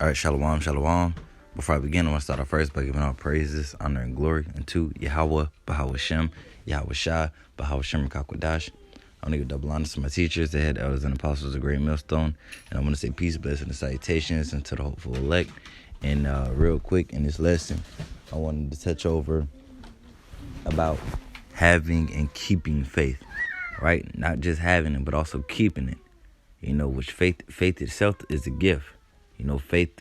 All right, shalom, shalom. Before I begin, I want to start off first by giving all praises, honor, and glory unto Yahweh, Bahawah Shem, Yahweh Shah, Bahawah Shem, Kakwadash. I want to give double honor to my teachers, the head elders and apostles of Great Millstone. And I want to say peace, blessings, and salutations unto the hopeful elect. And real quick in this lesson, I wanted to touch over about having and keeping faith, right? Not just having it, but also keeping it. You know, which faith itself is a gift. You know, faith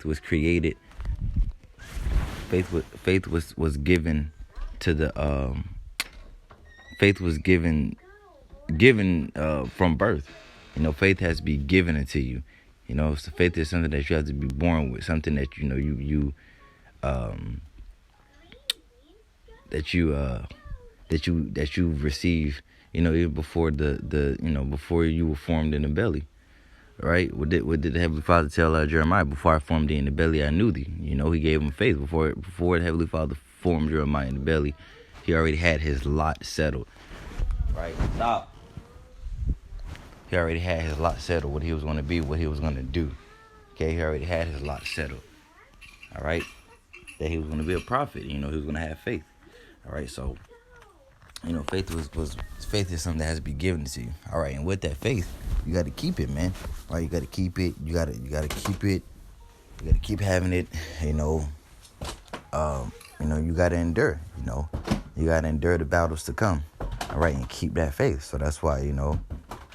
was created. Faith was given to the faith was given from birth. You know, faith has to be given into you. You know, so faith is something that you have to be born with, something that you know that you receive. You know, even before before you were formed in the belly. Right? What did the Heavenly Father tell Jeremiah? Before I formed thee in the belly, I knew thee. You know, he gave him faith. Before the Heavenly Father formed Jeremiah in the belly, he already had his lot settled. Right? Stop. He already had his lot settled, what he was going to be, what he was going to do. Okay? He already had his lot settled. All right? That he was going to be a prophet. You know, he was going to have faith. All right? So, you know, faith is something that has to be given to you. All right, and with that faith, you got to keep it, man. All right, you got to keep it. You got to keep it. You got to keep having it. You know, you got to endure. You know, you got to endure the battles to come. All right, and keep that faith. So that's why, you know,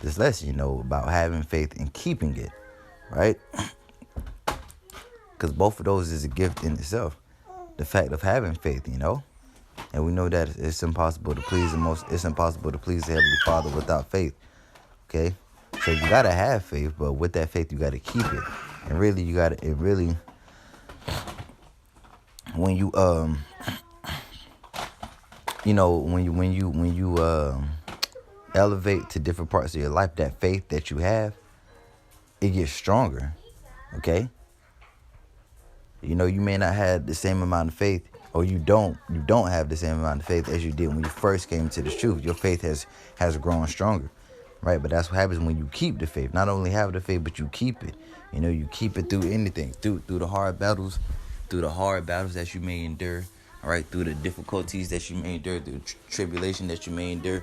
this lesson, you know, about having faith and keeping it, right? Because both of those is a gift in itself. The fact of having faith, you know. And we know that it's impossible to please the Heavenly Father without faith. Okay? So you gotta have faith, but with that faith you gotta keep it. And really when you elevate to different parts of your life, that faith that you have, it gets stronger. Okay? You know, you may not have the same amount of faith, or you don't have the same amount of faith as you did when you first came to the truth. Your faith has grown stronger, right? But that's what happens when you keep the faith. Not only have the faith, but you keep it. You know, you keep it through anything, through the hard battles, that you may endure, all right, through the difficulties that you may endure, through the tribulation that you may endure.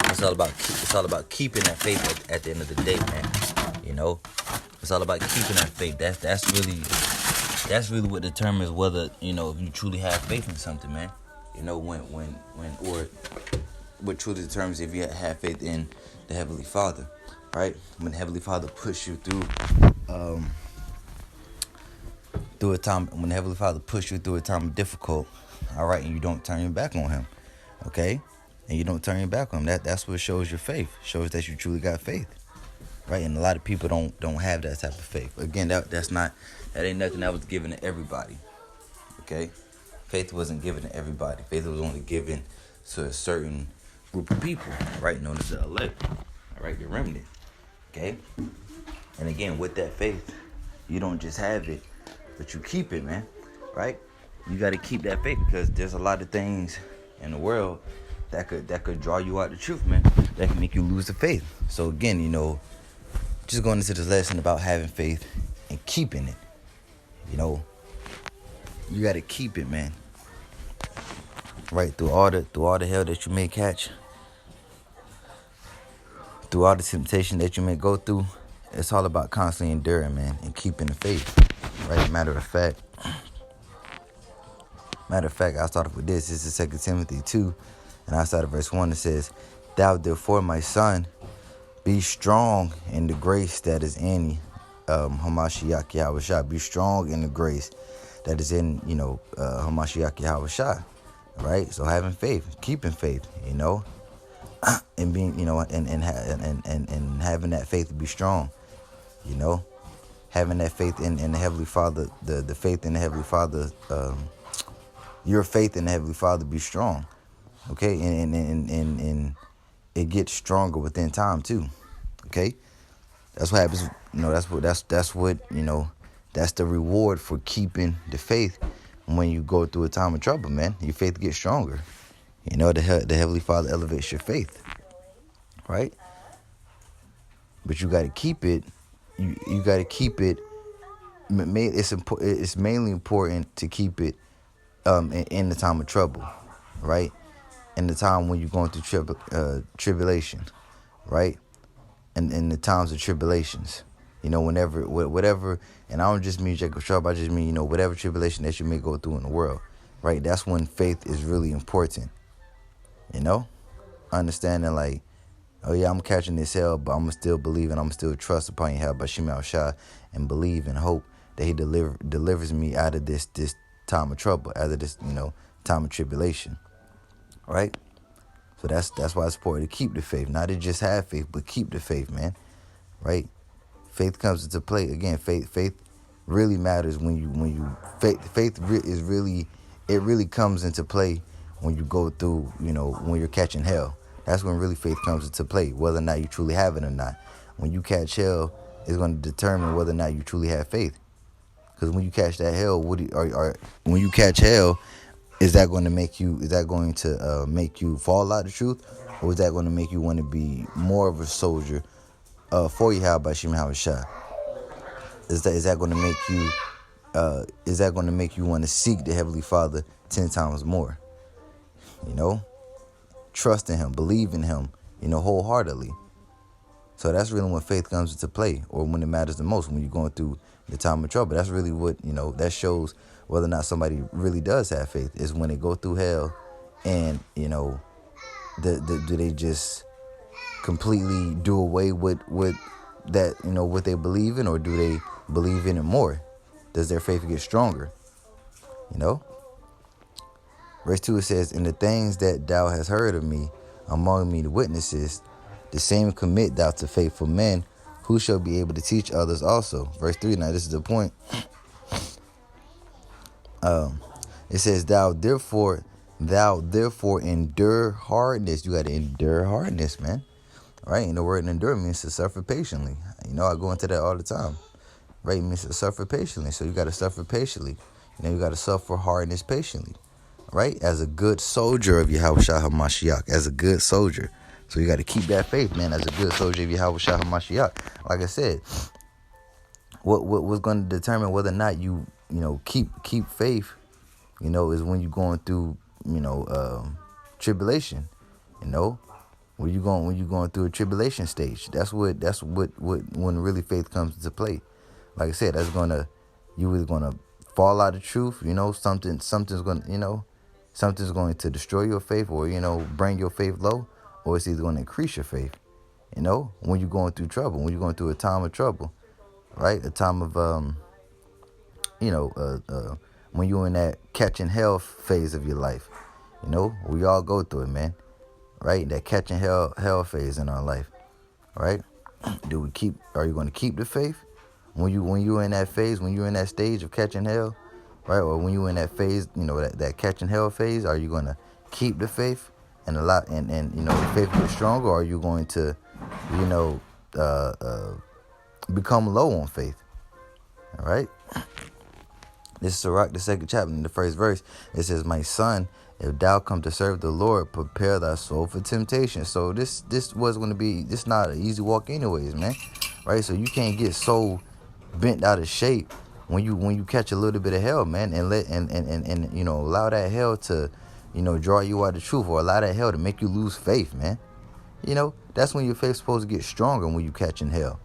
It's all about keeping that faith at the end of the day, man. You know, it's all about keeping that faith. That's really what determines whether, you know, if you truly have faith in something, man. You know, or what truly determines if you have faith in the Heavenly Father, right? When the Heavenly Father pushes you through a time of difficult, all right, and you don't turn your back on Him, okay? And you don't turn your back on Him. That's what shows your faith. Shows that you truly got faith, right? And a lot of people don't have that type of faith. Again, that ain't nothing that was given to everybody. Okay? Faith wasn't given to everybody. Faith was only given to a certain group of people, right? Known as the elect. All right, the remnant. Okay? And again, with that faith, you don't just have it, but you keep it, man. Right? You got to keep that faith, because there's a lot of things in the world that could draw you out the truth, man. That can make you lose the faith. So again, you know, just going into this lesson about having faith and keeping it. You know, you got to keep it, man. Right, through all the hell that you may catch, through all the temptation that you may go through, it's all about constantly enduring, man, and keeping the faith. Right, matter of fact, I'll start off with this. This is 2 Timothy 2, and outside of verse 1, it says, "Thou therefore, my son, be strong in the grace that is in Hamashiach Yahushua. Be strong in the grace that is in, Hamashiach Yahushua." Right? So having faith, keeping faith, you know, and being, you know, and having that faith to be strong, you know, having that faith in the Heavenly Father, the faith in the Heavenly Father, your faith in the Heavenly Father be strong. Okay? And it gets stronger within time too. Okay? That's what happens, you know, that's what, you know, that's the reward for keeping the faith when you go through a time of trouble, man. Your faith gets stronger. You know, the Heavenly Father elevates your faith, right? But you got to keep it you got to keep it. It's mainly important to keep it in the time of trouble, right? In the time when you're going through tribulation, right? And in the times of tribulations, whenever whatever. And I don't just mean Jacob Sharp. I just mean whatever tribulation that you may go through in the world, right? That's when faith is really important. Understanding like, oh yeah, I'm catching this hell, but I'm still believing, I'm still trust upon Yahweh Bashim Al Shah, and believe and hope that He delivers me out of this time of trouble, out of this time of tribulation, right? So that's why it's important to keep the faith, not to just have faith, but keep the faith, man, right? Faith comes into play again. Faith really matters faith is really, it really comes into play when you go through, when you're catching hell. That's when really faith comes into play, whether or not you truly have it or not. When you catch hell, it's going to determine whether or not you truly have faith. Because when you catch that hell, when you catch hell, is that going to make you? Is that going to make you fall out of truth, or is that going to make you want to be more of a soldier for Yahweh Bashim Al Shah? Is that going to make you? Is that going to make you want to seek the Heavenly Father 10 times more? Trust in Him, believe in Him, wholeheartedly. So that's really when faith comes into play, or when it matters the most, when you're going through the time of trouble. That's really what, that shows whether or not somebody really does have faith, is when they go through hell and, do they just completely do away with that, what they believe in, or do they believe in it more? Does their faith get stronger? Verse 2, it says, "And the things that thou hast heard of me among me the witnesses, the same commit thou to faithful men, who shall be able to teach others also." Verse 3, now this is the point. It says, thou therefore endure hardness. You got to endure hardness, man. Right? And the word endure means to suffer patiently. I go into that all the time. Right? It means to suffer patiently. So you got to suffer patiently. You got to suffer hardness patiently. Right? As a good soldier of Yahweh Shah HaMashiach. As a good soldier. So you got to keep that faith, man. As a good soldier of Yahweh Shah HaMashiach. Like I said, what was going to determine whether or not you, keep faith, is when you're going through, tribulation. When you're going through a tribulation stage. That's what when really faith comes into play. Like I said, you either gonna fall out of truth, something's going to destroy your faith, or bring your faith low, or it's either going to increase your faith. When you're going through trouble, when you're going through a time of trouble, right? A time of when you're in that catching hell phase of your life. We all go through it, man. Right? That catching hell phase in our life. Right? Are you going to keep the faith? When you're in that phase, when you're in that stage of catching hell, right? Or when you're in that phase, that catching hell phase, are you going to keep the faith and the faith get stronger, or are you going to, become low on faith? All right? This is Sirach, the 2nd chapter, in the 1st verse. It says, "My son, if thou come to serve the Lord, prepare thy soul for temptation." So this was going to be, this not an easy walk anyways, man. Right? So you can't get so bent out of shape when you catch a little bit of hell, man, and allow that hell to, draw you out of truth, or allow that hell to make you lose faith, man. That's when your faith's supposed to get stronger, when you catching hell.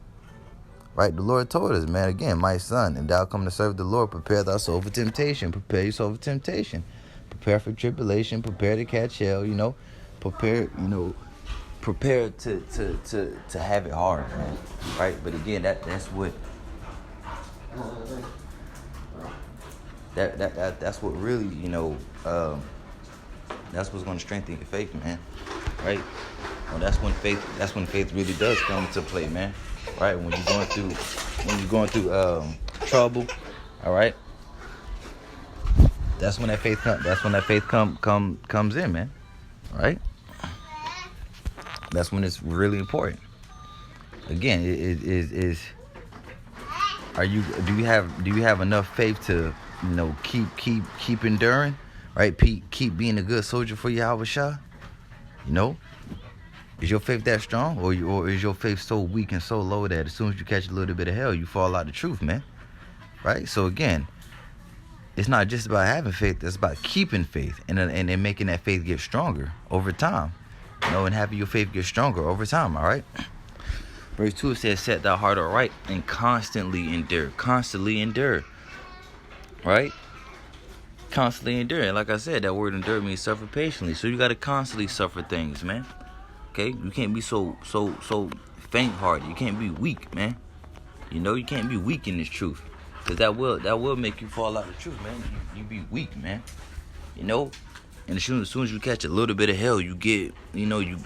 Right? The Lord told us, man, again, "My son, if thou come to serve the Lord, prepare thy soul for temptation." Prepare yourself for temptation. Prepare for tribulation. Prepare to catch hell. Prepare. Prepare to have it hard, man. Right? But again, that's what that's what really, that's what's going to strengthen your faith, man. Right? Well, that's when faith really does come into play, man. Right? When you're going through trouble, all right? That's when that faith comes in, man. All right? That's when it's really important. Again, do you have enough faith to, keep enduring, right? Keep being a good soldier for Yahweh Shah, Is your faith that strong, or is your faith so weak and so low that as soon as you catch a little bit of hell, you fall out of the truth, man? Right? So again, it's not just about having faith, it's about keeping faith and making that faith get stronger over time. And having your faith get stronger over time, all right? Verse 2 says, set thy heart aright and constantly endure. Constantly endure. Right? Constantly endure. And like I said, that word endure means suffer patiently. So you got to constantly suffer things, man. Okay? You can't be so faint-hearted. You can't be weak, man. You can't be weak in this truth. Because that will make you fall out of the truth, man. You be weak, man. And as soon as you catch a little bit of hell, you get, you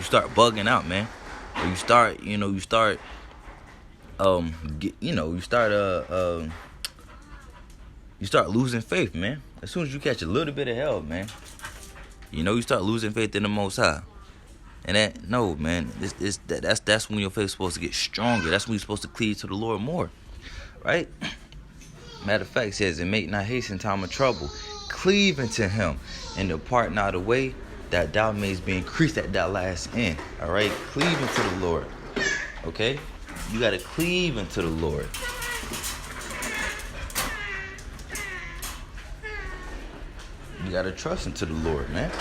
start bugging out, man. Or you start losing faith, man. As soon as you catch a little bit of hell, man, you start losing faith in the Most High. And that's when your faith is supposed to get stronger. That's when you're supposed to cleave to the Lord more, right? Matter of fact, it says, and make not haste in time of trouble. Cleave unto him and depart not away, that thou mayest be increased at that last end. All right, cleave unto the Lord. Okay, you got to cleave unto the Lord. You got to trust into the Lord, man.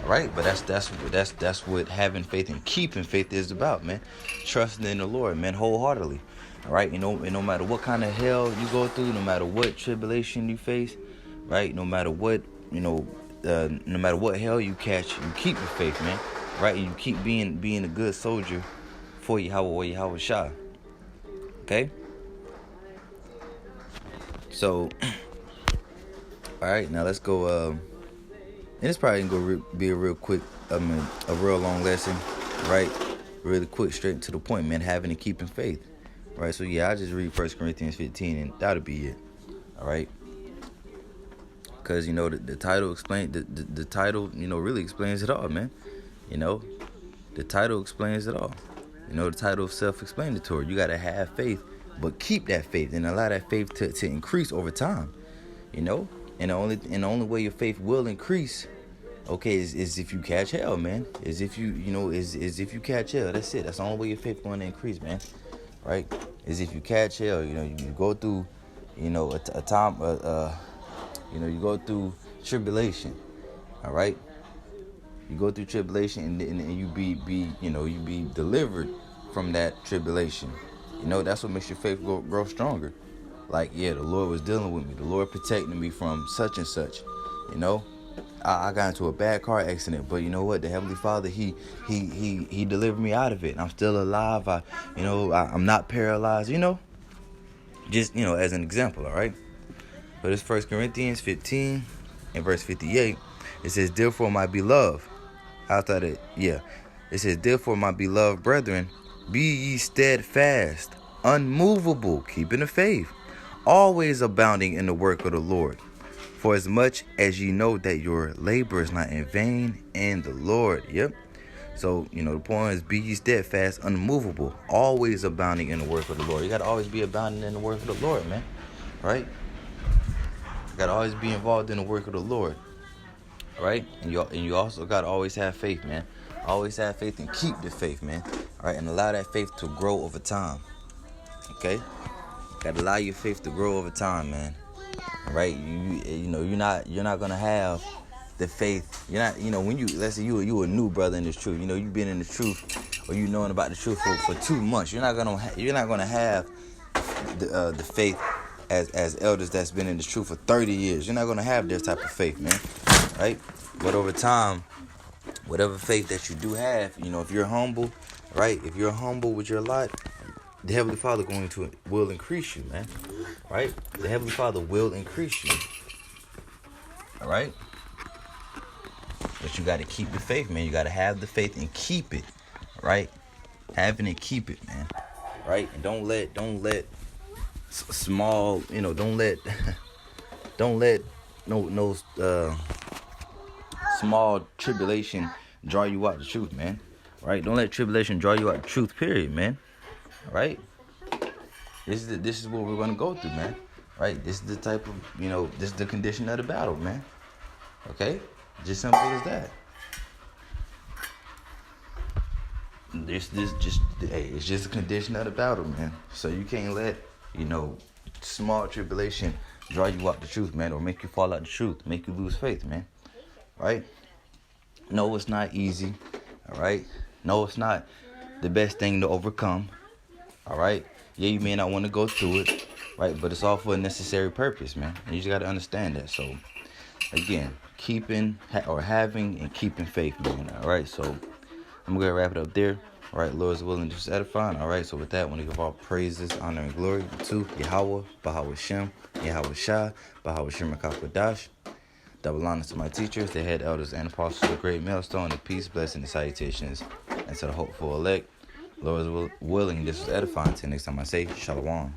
All right, but that's what having faith and keeping faith is about, man. Trusting in the Lord, man, wholeheartedly. All right, and no matter what kind of hell you go through, no matter what tribulation you face, right, no matter what no matter what hell you catch, you keep your faith, man. Right, and you keep being a good soldier for Yahweh Shah. Okay. So, all right, now let's go. And it's probably gonna be a real quick, a real long lesson, right? Really quick, straight to the point, man. Having and keeping faith, right? So yeah, I just read 1 Corinthians 15, and that'll be it. All right. Because the title explains the title really explains it all, man. The title explains it all. The title of self-explanatory. You gotta have faith, but keep that faith and allow that faith to increase over time. And the only way your faith will increase, okay, is if you catch hell, man. Is if you catch hell. That's it. That's the only way your faith going to increase, man. Right? Is if you catch hell. You go through, a time. You go through tribulation. All right. You go through tribulation and you be delivered from that tribulation. That's what makes your faith grow stronger. Like, yeah, the Lord was dealing with me. The Lord protected me from such and such. I got into a bad car accident, but you know what? The Heavenly Father, He delivered me out of it. I'm still alive. I'm not paralyzed. Just as an example. All right. But it's 1 Corinthians 15 and verse 58. It says, therefore, my beloved. It says, therefore, my beloved brethren, be ye steadfast, unmovable, keeping the faith, always abounding in the work of the Lord. For as much as ye know that your labor is not in vain in the Lord. Yep. So, the point is, be ye steadfast, unmovable, always abounding in the work of the Lord. You got to always be abounding in the work of the Lord, man. Right? You got to always be involved in the work of the Lord. Right? And you also got to always have faith, man. Always have faith and keep the faith, man. All right? And allow that faith to grow over time. Okay? Got to allow your faith to grow over time, man. Right? You're not gonna have the faith. You're not, when let's say you a new brother in this truth. You've been in the truth, or knowing about the truth for 2 months. You're not gonna have the faith as elders that's been in the truth for 30 years. You're not gonna have this type of faith, man. Right? But over time, whatever faith that you do have, if you're humble, right? If you're humble with your lot, the Heavenly Father will increase you, man. Right? The Heavenly Father will increase you. All right? But you got to keep the faith, man. You got to have the faith and keep it. Right? Having it, keep it, man. Right? And don't let small, don't let no small tribulation draw you out the truth, man. Right? Don't let tribulation draw you out the truth, period, man. Right? This is what we're gonna go through, man. Right? This is the type of, this is the condition of the battle, man. Okay? Just simple as that. It's just a condition of the battle, man. So you can't let, small tribulation draw you out the truth, man, or make you fall out the truth, make you lose faith, man. Right? No, it's not easy. All right? No, it's not the best thing to overcome. All right? Yeah, you may not want to go through it, right? But it's all for a necessary purpose, man. And you just got to understand that. So, again, having and keeping faith, man. All right? So, I'm going to wrap it up there. All right, Lord is willing to edify. All right, so with that, I want to give all praises, honor, and glory to Yahweh, Bahawah Shem, Yahweh Shah, Bahawah Shem Rakapadash. Double honor to my teachers, the head elders, and apostles of the great millstone, and peace, blessing, and salutations, and to the hopeful elect. Lord is willing, this was edifying. Until next time I say, Shalom.